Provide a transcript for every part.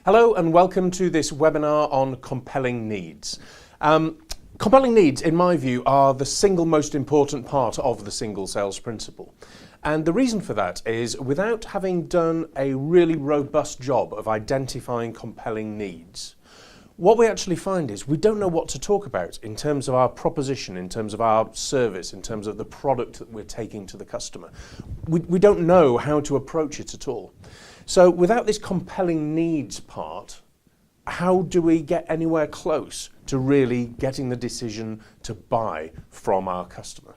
Hello and welcome to this webinar on compelling needs. Compelling needs, in my view, are the single most important part of the single sales principle. And the reason for that is without having done a really robust job of identifying compelling needs, what we actually find is we don't know what to talk about in terms of our proposition, in terms of our service, in terms of the product that we're taking to the customer. We don't know how to approach it at all. So without this compelling needs part, how do we get anywhere close to really getting the decision to buy from our customer?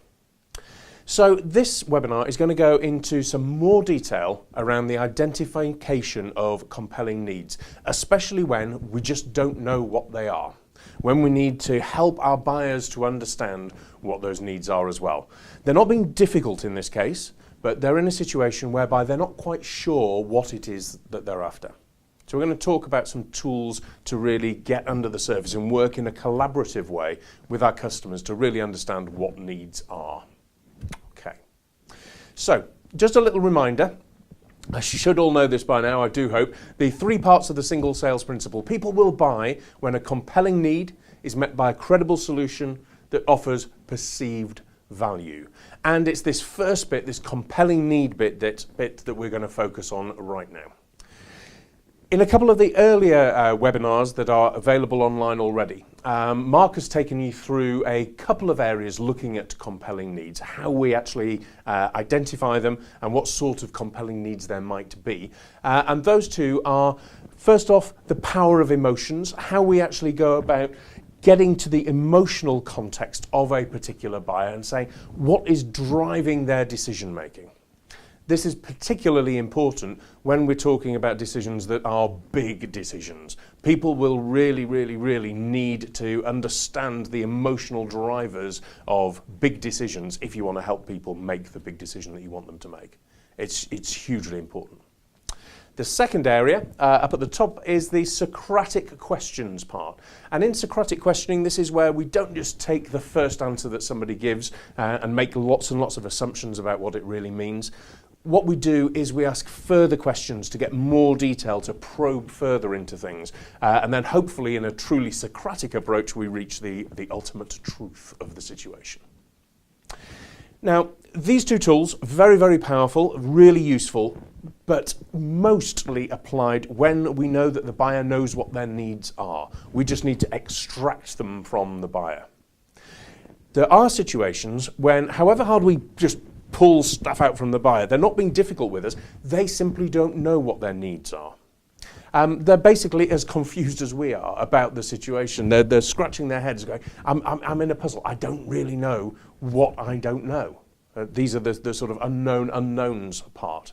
So this webinar is going to go into some more detail around the identification of compelling needs, especially when we just don't know what they are, when we need to help our buyers to understand what those needs are as well. They're not being difficult in this case, but they're in a situation whereby they're not quite sure what it is that they're after. So we're going to talk about some tools to really get under the surface and work in a collaborative way with our customers to really understand what needs are. Okay. So just a little reminder, as you should all know this by now, I do hope, the three parts of the single sales principle. People will buy when a compelling need is met by a credible solution that offers perceived value. And it's this first bit, this compelling need bit that we're going to focus on right now. In a couple of the earlier webinars that are available online already, Mark has taken you through a couple of areas looking at compelling needs, how we actually identify them and what sort of compelling needs there might be. And those two are, first off, the power of emotions, how we actually go about getting to the emotional context of a particular buyer and saying what is driving their decision making. This is particularly important when we're talking about decisions that are big decisions. People will really need to understand the emotional drivers of big decisions if you want to help people make the big decision that you want them to make. It's hugely important. The second area, up at the top, is the Socratic questions part. And in Socratic questioning, this is where we don't just take the first answer that somebody gives and make lots and lots of assumptions about what it really means. What we do is we ask further questions to get more detail, to probe further into things. And then hopefully in a truly Socratic approach, we reach the ultimate truth of the situation. Now, these two tools, very powerful, really useful, but mostly applied when we know that the buyer knows what their needs are. We just need to extract them from the buyer. There are situations when, however hard we just pull stuff out from the buyer, they're not being difficult with us, they simply don't know what their needs are. They're basically as confused as we are about the situation. They're scratching their heads going, I'm in a puzzle, I don't really know what I don't know. These are the sort of unknown unknowns part.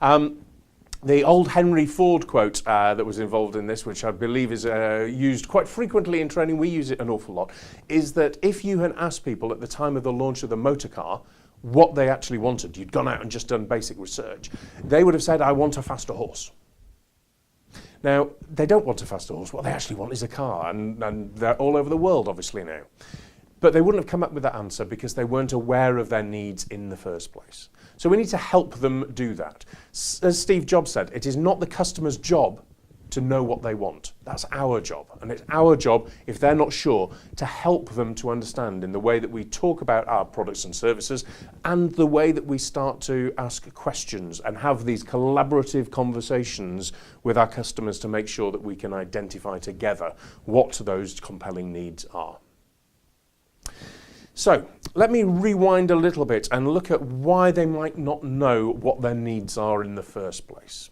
The old Henry Ford quote that was involved in this, which I believe is used quite frequently in training, we use it an awful lot, is that if you had asked people at the time of the launch of the motor car what they actually wanted, you'd gone out and just done basic research, they would have said, I want a faster horse. Now, they don't want a faster horse. What they actually want is a car, and they're all over the world, obviously, now. But they wouldn't have come up with that answer because they weren't aware of their needs in the first place. So we need to help them do that. As Steve Jobs said, it is not the customer's job to know what they want. That's our job. And it's our job, if they're not sure, to help them to understand in the way that we talk about our products and services and the way that we start to ask questions and have these collaborative conversations with our customers to make sure that we can identify together what those compelling needs are. So let me rewind a little bit and look at why they might not know what their needs are in the first place.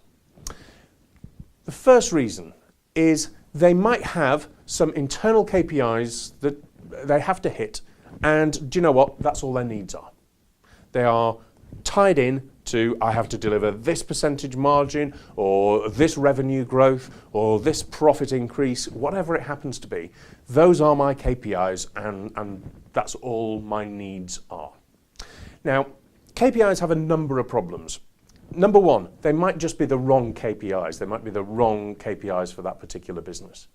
The first reason is they might have some internal KPIs that they have to hit, and do you know what? That's all their needs are. They are tied in to, I have to deliver this percentage margin, or this revenue growth, or this profit increase, whatever it happens to be. Those are my KPIs, and that's all my needs are. Now, KPIs have a number of problems. Number one, they might just be the wrong KPIs. They might be the wrong KPIs for that particular business.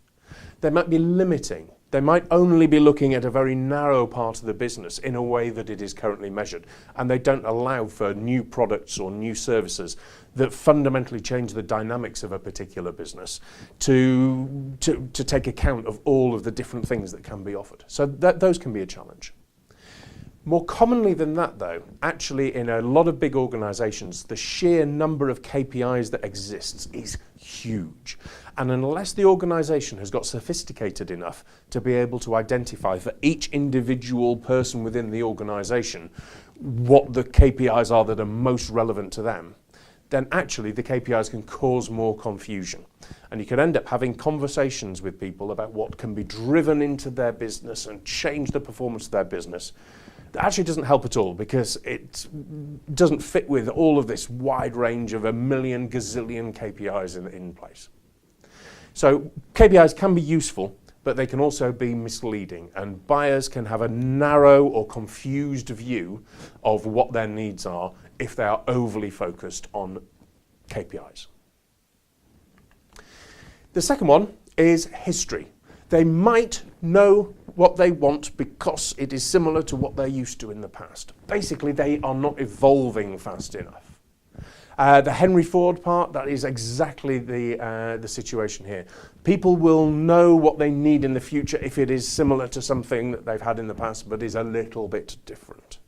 They might be limiting. They might only be looking at a very narrow part of the business in a way that it is currently measured, and they don't allow for new products or new services that fundamentally change the dynamics of a particular business to take account of all of the different things that can be offered. So those can be a challenge. More commonly than that, though, actually in a lot of big organisations, the sheer number of KPIs that exists is huge. And unless the organisation has got sophisticated enough to be able to identify for each individual person within the organisation what the KPIs are that are most relevant to them, then actually the KPIs can cause more confusion. And you can end up having conversations with people about what can be driven into their business and change the performance of their business. That actually doesn't help at all, because it doesn't fit with all of this wide range of a million gazillion KPIs in place. So KPIs can be useful, but they can also be misleading, and buyers can have a narrow or confused view of what their needs are if they are overly focused on KPIs. The second one is history. They might know what they want because it is similar to what they're used to in the past. Basically, they are not evolving fast enough. The Henry Ford part, that is exactly the situation here. People will know what they need in the future if it is similar to something that they've had in the past but is a little bit different.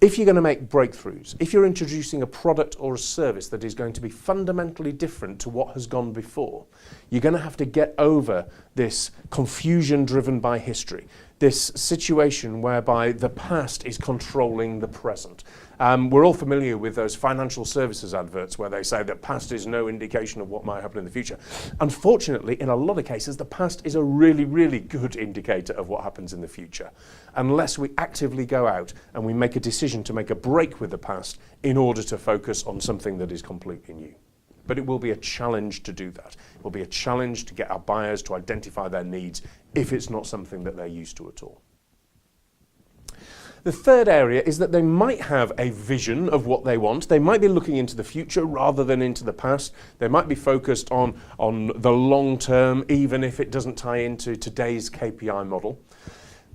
If you're going to make breakthroughs, if you're introducing a product or a service that is going to be fundamentally different to what has gone before, you're going to have to get over this confusion driven by history, this situation whereby the past is controlling the present. We're all familiar with those financial services adverts where they say that past is no indication of what might happen in the future. Unfortunately, in a lot of cases, the past is a really, really good indicator of what happens in the future, unless we actively go out and we make a decision to make a break with the past in order to focus on something that is completely new. But it will be a challenge to do that. It will be a challenge to get our buyers to identify their needs if it's not something that they're used to at all. The third area is that they might have a vision of what they want. They might be looking into the future rather than into the past. They might be focused on the long term, even if it doesn't tie into today's KPI model.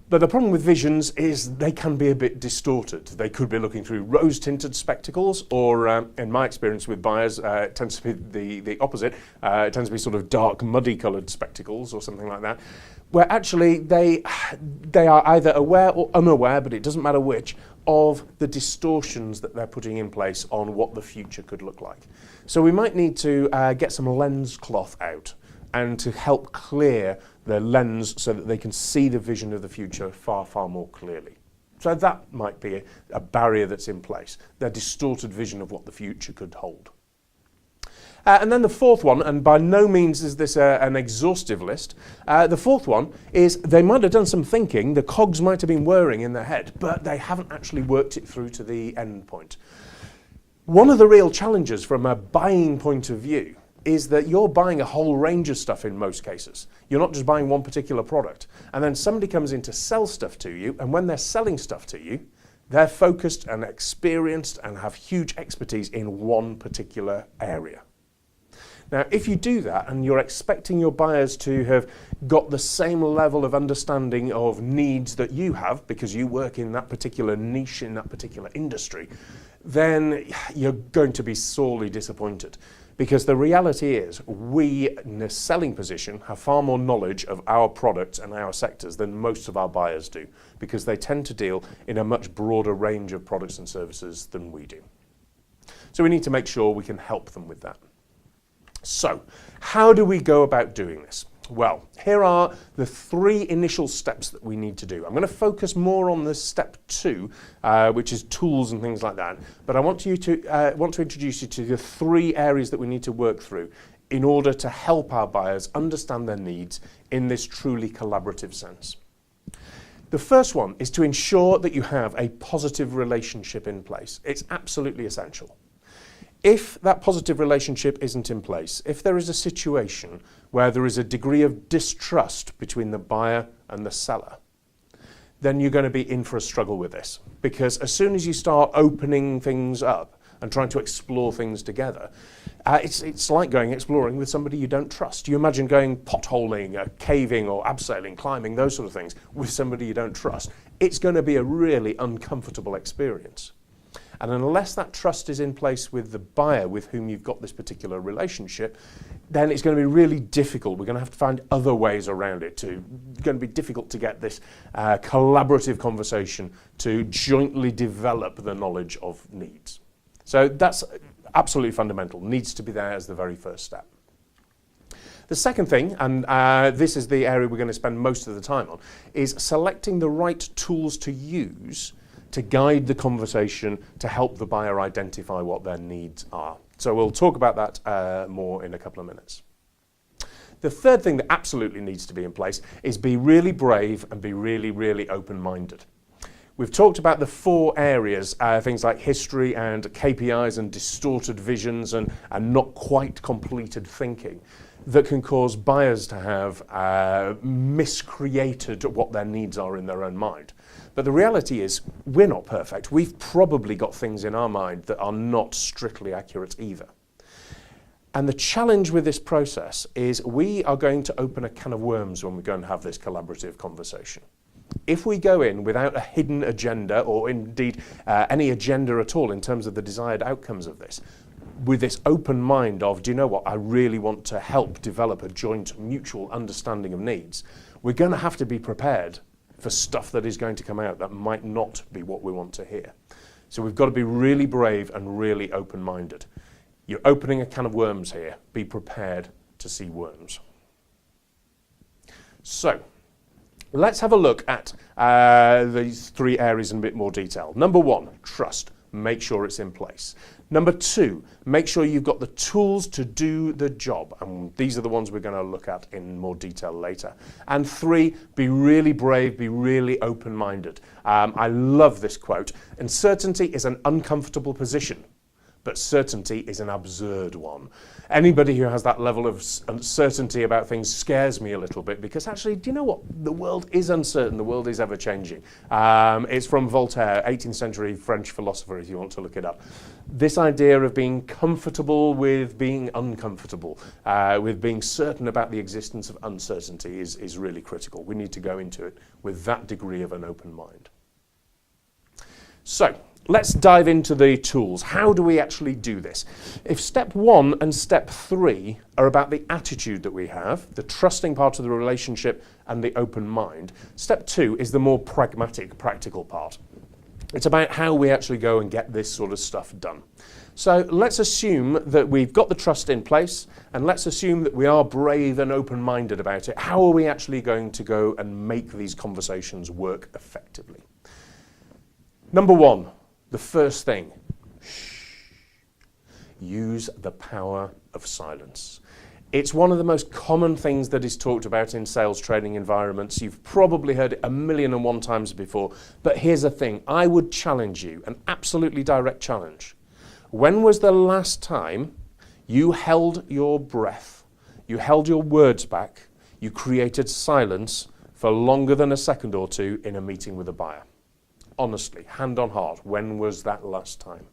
But the problem with visions is they can be a bit distorted. They could be looking through rose-tinted spectacles, or in my experience with buyers, it tends to be the opposite. It tends to be sort of dark, muddy-coloured spectacles or something like that, where actually they are either aware or unaware, but it doesn't matter which, of the distortions that they're putting in place on what the future could look like. So we might need to get some lens cloth out and to help clear the lens so that they can see the vision of the future far, far more clearly. So that might be a barrier that's in place, their distorted vision of what the future could hold. And then the fourth one, and by no means is this an exhaustive list, the fourth one is they might have done some thinking, the cogs might have been whirring in their head, but they haven't actually worked it through to the end point. One of the real challenges from a buying point of view is that you're buying a whole range of stuff in most cases. You're not just buying one particular product. And then somebody comes in to sell stuff to you, and when they're selling stuff to you, they're focused and experienced and have huge expertise in one particular area. Now, if you do that and you're expecting your buyers to have got the same level of understanding of needs that you have because you work in that particular niche, in that particular industry, then you're going to be sorely disappointed. Because the reality is, we in a selling position have far more knowledge of our products and our sectors than most of our buyers do, because they tend to deal in a much broader range of products and services than we do. So we need to make sure we can help them with that. So, how do we go about doing this? Well, here are the 3 initial steps that we need to do. I'm going to focus more on the step 2, which is tools and things like that. But I want to introduce you to the 3 areas that we need to work through in order to help our buyers understand their needs in this truly collaborative sense. The first one is to ensure that you have a positive relationship in place. It's absolutely essential. If that positive relationship isn't in place, if there is a situation where there is a degree of distrust between the buyer and the seller, then you're going to be in for a struggle with this. Because as soon as you start opening things up and trying to explore things together. It's like going exploring with somebody you don't trust. You imagine going potholing, caving or abseiling, climbing, those sort of things with somebody you don't trust. It's going to be a really uncomfortable experience. And unless that trust is in place with the buyer with whom you've got this particular relationship, then it's going to be really difficult. We're going to have to find other ways around it. It's going to be difficult to get this collaborative conversation to jointly develop the knowledge of needs. So that's absolutely fundamental, needs to be there as the very first step. The second thing, and this is the area we're going to spend most of the time on, is selecting the right tools to use to guide the conversation to help the buyer identify what their needs are. So we'll talk about that more in a couple of minutes. The third thing that absolutely needs to be in place is be really brave and be really, really open-minded. We've talked about the 4 areas, things like history and KPIs and distorted visions and not quite completed thinking, that can cause buyers to have miscreated what their needs are in their own mind. But the reality is, we're not perfect. We've probably got things in our mind that are not strictly accurate either. And the challenge with this process is we are going to open a can of worms when we go and have this collaborative conversation. If we go in without a hidden agenda, or indeed any agenda at all in terms of the desired outcomes of this, with this open mind of, do you know what, I really want to help develop a joint mutual understanding of needs, we're going to have to be prepared for stuff that is going to come out that might not be what we want to hear. So we've got to be really brave and really open-minded. You're opening a can of worms here. Be prepared to see worms. So let's have a look at these 3 areas in a bit more detail. Number 1, trust. Make sure it's in place. Number 2, make sure you've got the tools to do the job. And these are the ones we're going to look at in more detail later. And 3, be really brave, be really open-minded. I love this quote. Uncertainty is an uncomfortable position, but certainty is an absurd one. Anybody who has that level of uncertainty about things scares me a little bit, because actually, do you know what? The world is uncertain, the world is ever changing. It's from Voltaire, 18th century French philosopher, if you want to look it up. This idea of being comfortable with being uncomfortable, with being certain about the existence of uncertainty is really critical. We need to go into it with that degree of an open mind. So, let's dive into the tools. How do we actually do this? If step 1 and step 3 are about the attitude that we have, the trusting part of the relationship and the open mind, step 2 is the more pragmatic, practical part. It's about how we actually go and get this sort of stuff done. So let's assume that we've got the trust in place, and let's assume that we are brave and open-minded about it. How are we actually going to go and make these conversations work effectively? Number 1. The first thing, use the power of silence. It's one of the most common things that is talked about in sales training environments. You've probably heard it 1,000,001 times before, but here's the thing. I would challenge you, an absolutely direct challenge. When was the last time you held your breath, you held your words back, you created silence for longer than a second or 2 in a meeting with a buyer? Honestly, hand on heart, when was that last time?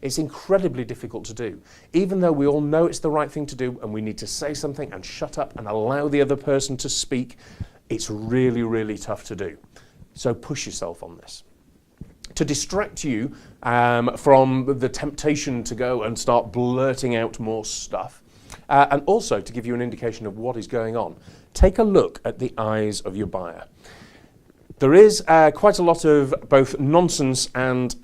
It's incredibly difficult to do. Even though we all know it's the right thing to do and we need to say something and shut up and allow the other person to speak, it's really, really tough to do. So push yourself on this. To distract you from the temptation to go and start blurting out more stuff, and also to give you an indication of what is going on, take a look at the eyes of your buyer. There is quite a lot of both nonsense and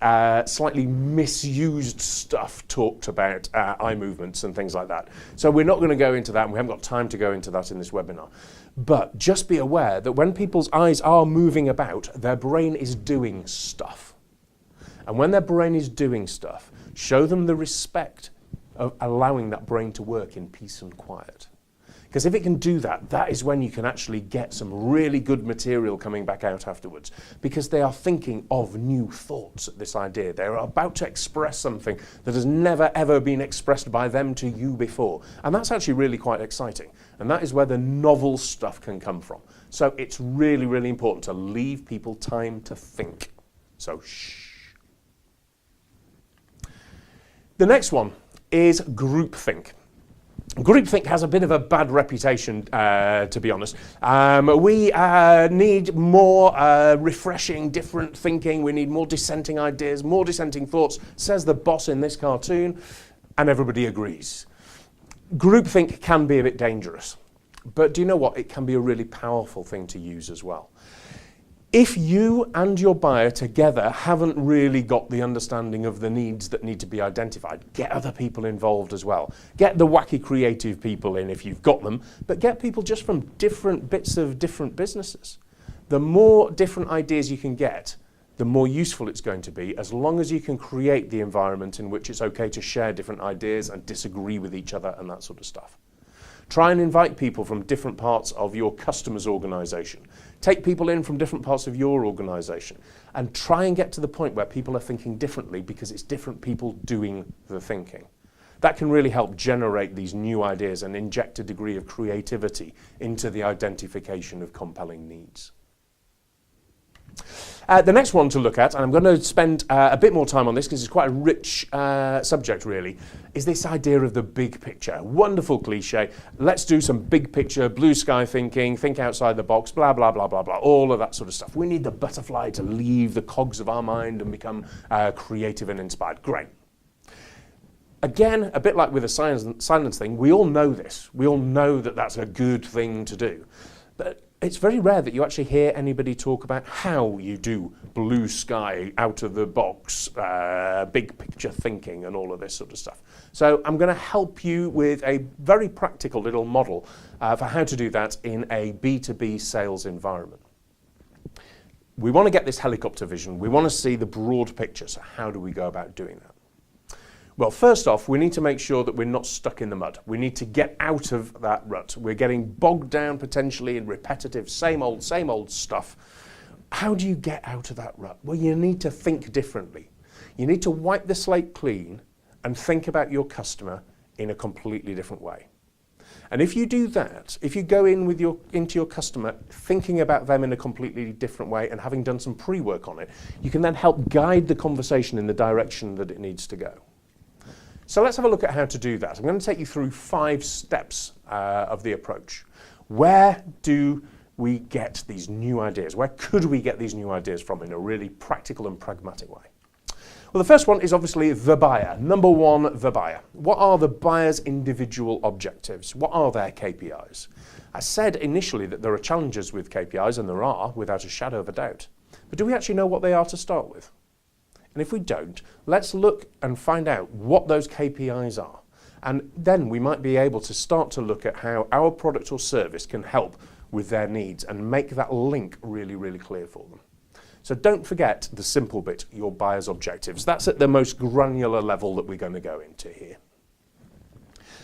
slightly misused stuff talked about eye movements and things like that. So we're not going to go into that, and we haven't got time to go into that in this webinar. But just be aware that when people's eyes are moving about, their brain is doing stuff. And when their brain is doing stuff, show them the respect of allowing that brain to work in peace and quiet. Because if it can do that, that is when you can actually get some really good material coming back out afterwards. Because they are thinking of new thoughts at this idea. They are about to express something that has never ever been expressed by them to you before. And that's actually really quite exciting. And that is where the novel stuff can come from. So it's really, really important to leave people time to think. So shh. The next one is groupthink. Groupthink has a bit of a bad reputation, to be honest. We need more refreshing, different thinking. We need more dissenting ideas, more dissenting thoughts, says the boss in this cartoon, and everybody agrees. Groupthink can be a bit dangerous, but do you know what? It can be a really powerful thing to use as well. If you and your buyer together haven't really got the understanding of the needs that need to be identified, get other people involved as well. Get the wacky creative people in if you've got them, but get people just from different bits of different businesses. The more different ideas you can get, the more useful it's going to be, as long as you can create the environment in which it's okay to share different ideas and disagree with each other and that sort of stuff. Try and invite people from different parts of your customer's organisation. Take people in from different parts of your organisation and try and get to the point where people are thinking differently because it's different people doing the thinking. That can really help generate these new ideas and inject a degree of creativity into the identification of compelling needs. The next one to look at, and I'm going to spend a bit more time on this because it's quite a rich subject really, is this idea of the big picture. Wonderful cliche. Let's do some big picture, blue sky thinking, think outside the box, blah, blah, blah, blah, blah, all of that sort of stuff. We need the butterfly to leave the cogs of our mind and become creative and inspired. Great. Again, a bit like with the silence thing, we all know this. We all know that that's a good thing to do. But it's very rare that you actually hear anybody talk about how you do blue sky, out of the box, big picture thinking and all of this sort of stuff. So I'm going to help you with a very practical little model for how to do that in a B2B sales environment. We want to get this helicopter vision. We want to see the broad picture. So how do we go about doing that? Well, first off, we need to make sure that we're not stuck in the mud. We need to get out of that rut. We're getting bogged down potentially in repetitive, same old stuff. How do you get out of that rut? Well, you need to think differently. You need to wipe the slate clean and think about your customer in a completely different way. And if you do that, if you go in with into your customer thinking about them in a completely different way and having done some pre-work on it, you can then help guide the conversation in the direction that it needs to go. So let's have a look at how to do that. I'm going to take you through 5 steps of the approach. Where do we get these new ideas? Where could we get these new ideas from in a really practical and pragmatic way? Well, the first one is obviously the buyer. Number 1, the buyer. What are the buyer's individual objectives? What are their KPIs? I said initially that there are challenges with KPIs, and there are, without a shadow of a doubt. But do we actually know what they are to start with? And if we don't, let's look and find out what those KPIs are. And then we might be able to start to look at how our product or service can help with their needs and make that link really, really clear for them. So don't forget the simple bit, your buyer's objectives. That's at the most granular level that we're going to go into here.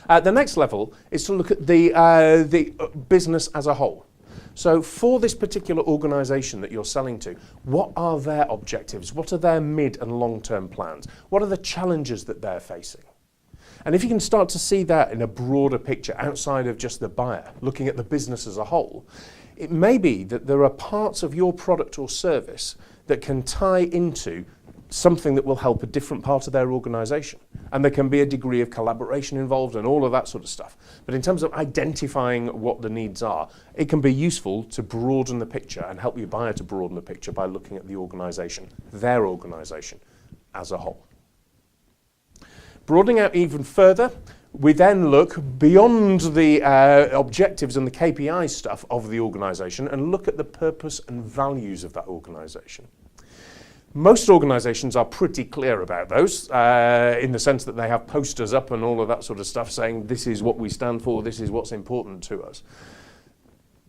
The next level is to look at the business as a whole. So for this particular organisation that you're selling to, what are their objectives? What are their mid and long-term plans? What are the challenges that they're facing? And if you can start to see that in a broader picture outside of just the buyer, looking at the business as a whole, it may be that there are parts of your product or service that can tie into something that will help a different part of their organisation. And there can be a degree of collaboration involved and all of that sort of stuff. But in terms of identifying what the needs are, it can be useful to broaden the picture and help your buyer to broaden the picture by looking at the organisation, their organisation as a whole. Broadening out even further, we then look beyond the objectives and the KPI stuff of the organisation and look at the purpose and values of that organisation. Most organisations are pretty clear about those in the sense that they have posters up and all of that sort of stuff saying this is what we stand for, this is what's important to us.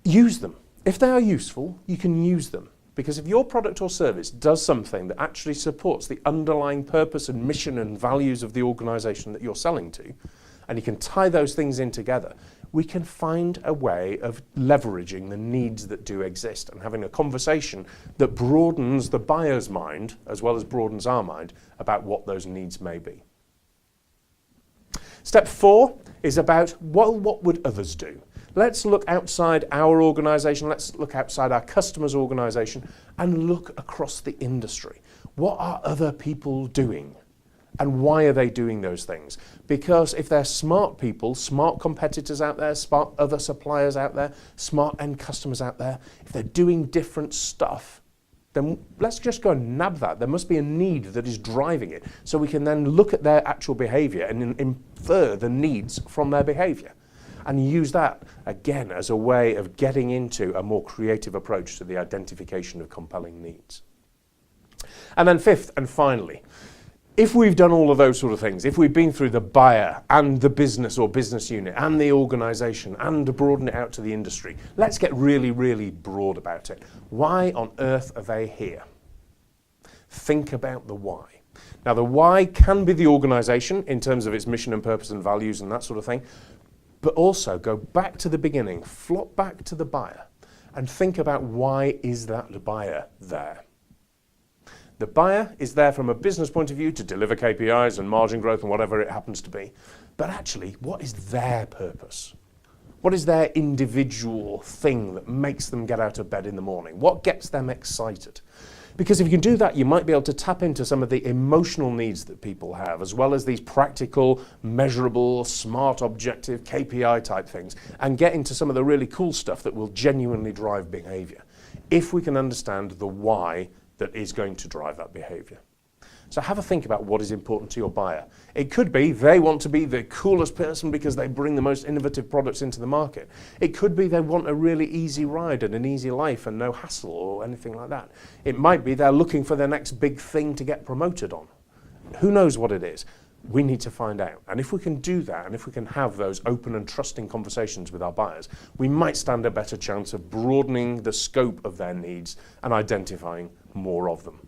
Use them. If they are useful, you can use them. Because if your product or service does something that actually supports the underlying purpose and mission and values of the organisation that you're selling to, and you can tie those things in together, we can find a way of leveraging the needs that do exist and having a conversation that broadens the buyer's mind as well as broadens our mind about what those needs may be. Step 4 is about, well, what would others do? Let's look outside our organisation, let's look outside our customer's organisation and look across the industry. What are other people doing? And why are they doing those things? Because if they're smart people, smart competitors out there, smart other suppliers out there, smart end customers out there, if they're doing different stuff, then let's just go and nab that. There must be a need that is driving it, so we can then look at their actual behavior and infer the needs from their behavior, and use that, again, as a way of getting into a more creative approach to the identification of compelling needs. And then fifth and finally, if we've done all of those sort of things, if we've been through the buyer and the business or business unit and the organization and broaden it out to the industry, let's get really, really broad about it. Why on earth are they here? Think about the why. Now, the why can be the organization in terms of its mission and purpose and values and that sort of thing, but also go back to the beginning, flop back to the buyer, and think about why is that buyer there? The buyer is there from a business point of view to deliver KPIs and margin growth and whatever it happens to be. But actually, what is their purpose? What is their individual thing that makes them get out of bed in the morning? What gets them excited? Because if you can do that, you might be able to tap into some of the emotional needs that people have, as well as these practical, measurable, smart, objective, KPI type things, and get into some of the really cool stuff that will genuinely drive behavior, if we can understand the why that is going to drive that behavior. So have a think about what is important to your buyer. It could be they want to be the coolest person because they bring the most innovative products into the market. It could be they want a really easy ride and an easy life and no hassle or anything like that. It might be they're looking for their next big thing to get promoted on. Who knows what it is? We need to find out. And if we can do that, and if we can have those open and trusting conversations with our buyers, we might stand a better chance of broadening the scope of their needs and identifying more of them.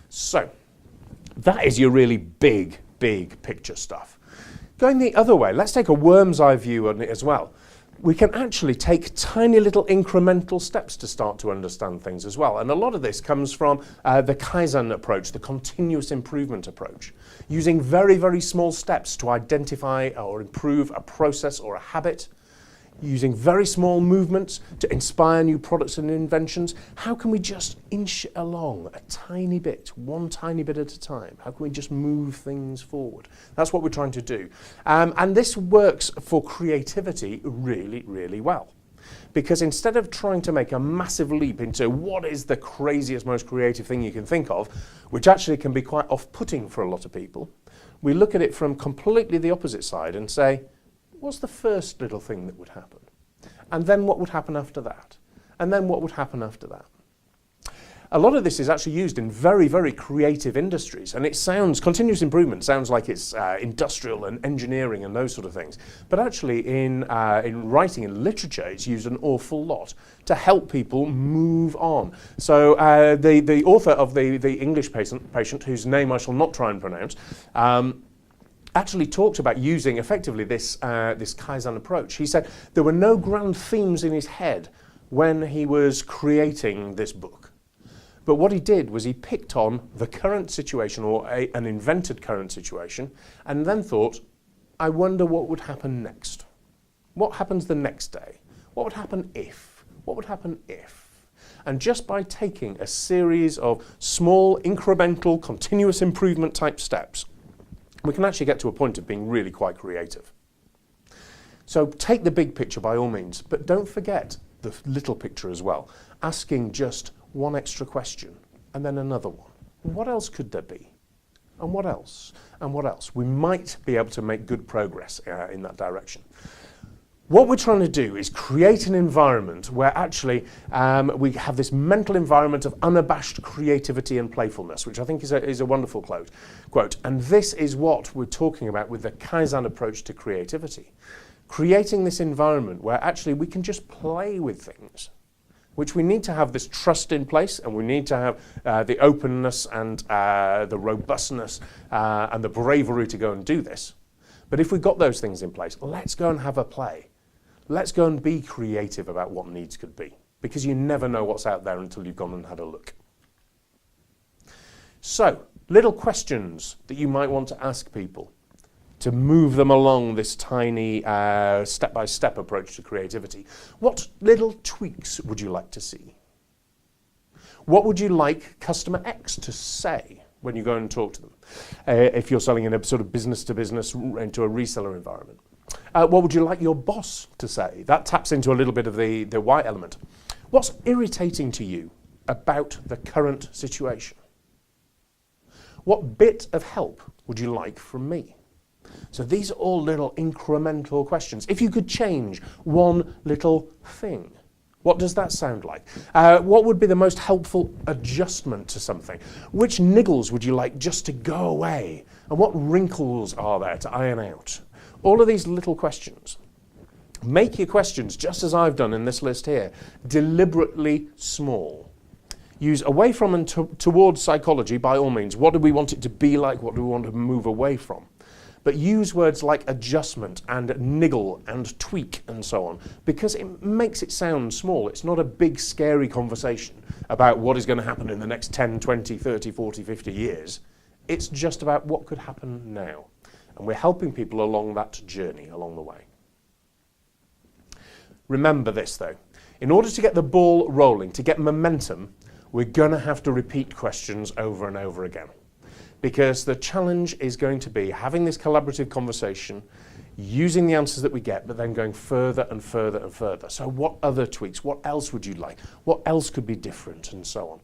So, that is your really big picture stuff. Going the other way, let's take a worm's eye view on it as well. We can actually take tiny little incremental steps to start to understand things as well. And a lot of this comes from the Kaizen approach, the continuous improvement approach, using very, very small steps to identify or improve a process or a habit, using very small movements to inspire new products and inventions. How can we just inch it along a tiny bit, one tiny bit at a time? How can we just move things forward? That's what we're trying to do. And this works for creativity really, really well. Because instead of trying to make a massive leap into what is the craziest, most creative thing you can think of, which actually can be quite off-putting for a lot of people, we look at it from completely the opposite side and say, what's the first little thing that would happen? And then what would happen after that? And then what would happen after that? A lot of this is actually used in very, very creative industries, and it sounds, continuous improvement sounds like it's industrial and engineering and those sort of things. But actually in writing and literature, it's used an awful lot to help people move on. So the author of the English patient, whose name I shall not try and pronounce, actually talked about using effectively this Kaizen approach. He said there were no grand themes in his head when he was creating this book. But what he did was he picked on the current situation or an invented current situation and then thought, I wonder what would happen next. What happens the next day? What would happen if? What would happen if? And just by taking a series of small, incremental, continuous improvement type steps, we can actually get to a point of being really quite creative. So take the big picture by all means, but don't forget the little picture as well. Asking just one extra question and then another one. What else could there be? And what else? And what else? We might be able to make good progress in that direction. What we're trying to do is create an environment where actually we have this mental environment of unabashed creativity and playfulness, which I think is a wonderful quote. And this is what we're talking about with the Kaizen approach to creativity. Creating this environment where actually we can just play with things, which we need to have this trust in place, and we need to have the openness and the robustness and the bravery to go and do this. But if we've got those things in place, let's go and have a play. Let's go and be creative about what needs could be, because you never know what's out there until you've gone and had a look. So, little questions that you might want to ask people to move them along this tiny step-by-step approach to creativity. What little tweaks would you like to see? What would you like customer X to say? when you go and talk to them, if you're selling in a sort of business-to-business into a reseller environment? What would you like your boss to say? That taps into a little bit of the why element. What's irritating to you about the current situation? What bit of help would you like from me? So these are all little incremental questions. If you could change one little thing, what does that sound like? What would be the most helpful adjustment to something? Which niggles would you like just to go away? And what wrinkles are there to iron out? All of these little questions. Make your questions, just as I've done in this list here, deliberately small. Use away from and towards psychology, by all means. What do we want it to be like? What do we want to move away from? But use words like adjustment and niggle and tweak and so on, because it makes it sound small. It's not a big, scary conversation about what is going to happen in the next 10, 20, 30, 40, 50 years. It's just about what could happen now. And we're helping people along that journey, along the way. Remember this, though. In order to get the ball rolling, to get momentum, we're going to have to repeat questions over and over again. Because the challenge is going to be having this collaborative conversation, using the answers that we get, but then going further and further and further. So what other tweaks? What else would you like? What else could be different? And so on.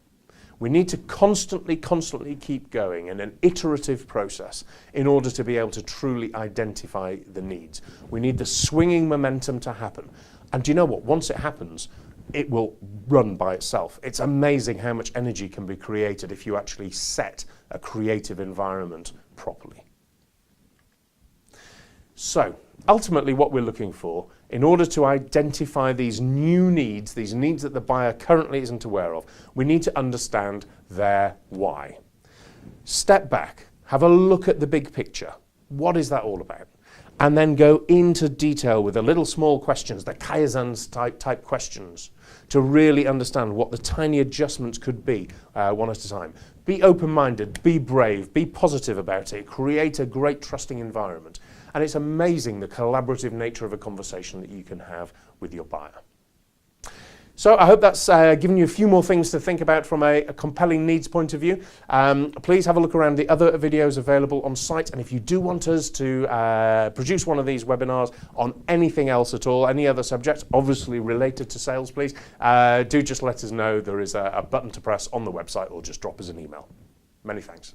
We need to constantly keep going in an iterative process in order to be able to truly identify the needs. We need the swinging momentum to happen. And do you know what? Once it happens, it will run by itself. It's amazing how much energy can be created if you actually set a creative environment properly. So, ultimately what we're looking for, in order to identify these new needs, these needs that the buyer currently isn't aware of, we need to understand their why. Step back, have a look at the big picture. What is that all about? And then go into detail with the little small questions, the Kaizen type questions, to really understand what the tiny adjustments could be one at a time. Be open-minded, be brave, be positive about it, create a great trusting environment. And it's amazing the collaborative nature of a conversation that you can have with your buyer. So I hope that's given you a few more things to think about from a compelling needs point of view. Please have a look around the other videos available on site. And if you do want us to produce one of these webinars on anything else at all, any other subject, obviously related to sales, please, do just let us know. There is a button to press on the website, or just drop us an email. Many thanks.